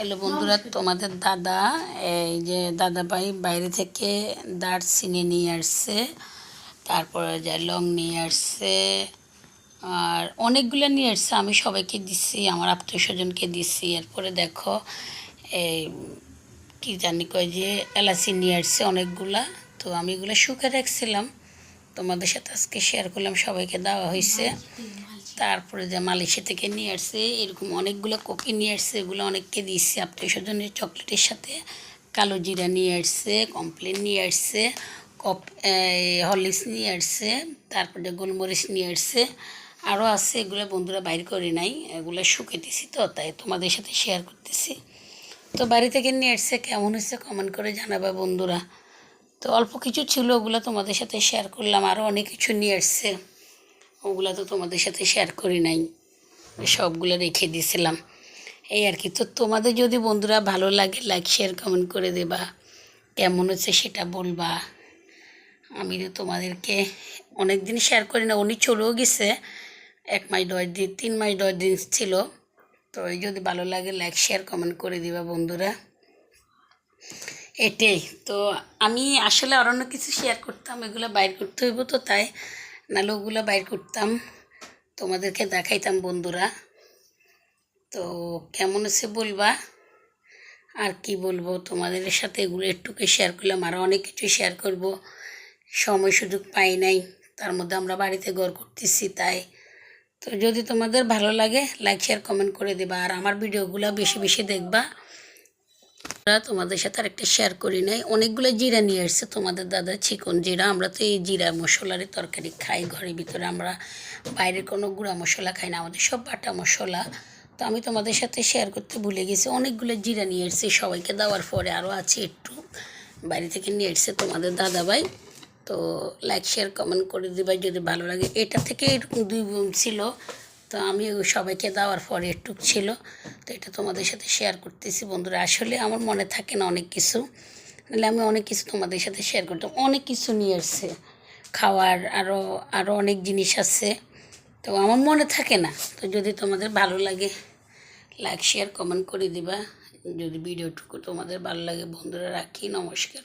Hello বন্ধুরা, তোমাদের দাদা এই যে দাদা ভাই বাইরে থেকে দারচিনি নিয়ে আসছে, তারপরে যে লং নিয়ে আসছে, আর অনেকগুলো নিয়ে আসছে। আমি সবাইকে দিচ্ছি, আমার আত্মীয় স্বজনকে দিচ্ছি। এরপরে দেখো এই কী জানি কয় যে এলাচি নিয়ে আসছে অনেকগুলা। তো আমি এগুলো শুকে রাখছিলাম, তোমাদের সাথে আজকে শেয়ার করলাম, সবাইকে দেওয়া হয়েছে। তারপরে যে মালয়েশিয়া থেকে নিয়ে আসছে এরকম অনেকগুলো কফি নিয়ে আসছে, এগুলো অনেককে দিচ্ছে আত্মীয় স্বজনের। চকলেটের সাথে কালো জিরা নিয়ে আসছে, কমপ্লেন নিয়ে আসছে, হরলিক্স নিয়ে আসছে, তারপরে গোলমরিচ নিয়ে আসছে, আরও আছে। এগুলো বন্ধুরা বাইর করি নাই, এগুলো শুকেতেছি, তো তাই তোমাদের সাথে শেয়ার করতেছি। তো বাড়ি থেকে নিয়ে আসছে, কেমন হয়েছে কমেন্ট করে জানাবা বন্ধুরা। তো অল্প কিছু ছিল, ওগুলো তোমাদের সাথে শেয়ার করলাম। আরও অনেক কিছু নিয়ে আসছে, ওগুলো তো তোমাদের সাথে শেয়ার করি নাই, সবগুলো রেখে দিয়েছিলাম। এই আর কি। তো তোমাদের যদি বন্ধুরা ভালো লাগে লাইক শেয়ার কমেন্ট করে দেবা, কেমন হচ্ছে সেটা বলবা। আমি তো তোমাদেরকে অনেক দিন শেয়ার করি না, উনি চলেও গেছে 1 মাস 10 দিন, 3 মাস 10 দিন ছিল। তো যদি ভালো লাগে লাইক শেয়ার কমেন্ট করে দিবা বন্ধুরা, এটাই। তো আমি আসলে আর অন্য কিছু শেয়ার করতাম, এগুলো বাইর করতে হইব, তো তাই নাহলে ওগুলো বাইর করতাম, তোমাদেরকে দেখাইতাম বন্ধুরা। তো কেমন আছে বলবা। আর কি বলবো, তোমাদের সাথে এগুলো একটুকে শেয়ার করলাম, আরও অনেক কিছু শেয়ার করব, সময় সুযোগ পাই নাই। তার মধ্যে আমরা বাড়িতে ঘর করতেছি, তাই। তো যদি তোমাদের ভালো লাগে লাইক শেয়ার কমেন্ট করে দেবা, আর আমার ভিডিওগুলো বেশি বেশি দেখবা। তোমাদের সাথে আরেকটা শেয়ার করি নাই, অনেকগুলো জিরা নিয়ে আসছে তোমাদের দাদা, চিকন জিরা। আমরা তো এই জিরা মশলার তরকারি খাই ঘরের ভিতরে, আমরা বাইরের কোনো গুঁড়া মশলা খাই না, আমাদের সব বাটা মশলা। তো আমি তোমাদের সাথে শেয়ার করতে ভুলে গেছি, অনেকগুলো জিরা নিয়ে এসেছি সবাইকে দেওয়ার পরে, আরও আছে একটু বাইরে থেকে নিয়ে এসছে তোমাদের দাদাভাই। তো লাইক শেয়ার কমেন্ট করে দিবা যদি ভালো লাগে। এটা থেকে এরকম 2 বোন ছিল, তো আমি সবাইকে দেওয়ার পরে একটু ছিল, তো এটা তোমাদের সাথে শেয়ার করতেছি বন্ধুরা। আসলে আমার মনে থাকে না অনেক কিছু, নাহলে আমি অনেক কিছু তোমাদের সাথে শেয়ার করতাম। অনেক কিছু নিয়ে এসছে খাওয়ার, আরও অনেক জিনিস আছে, তো আমার মনে থাকে না। তো যদি তোমাদের ভালো লাগে লাইক শেয়ার কমেন্ট করে দিবা, যদি ভিডিওটুকু তোমাদের ভালো লাগে বন্ধুরা। রাখি, নমস্কার।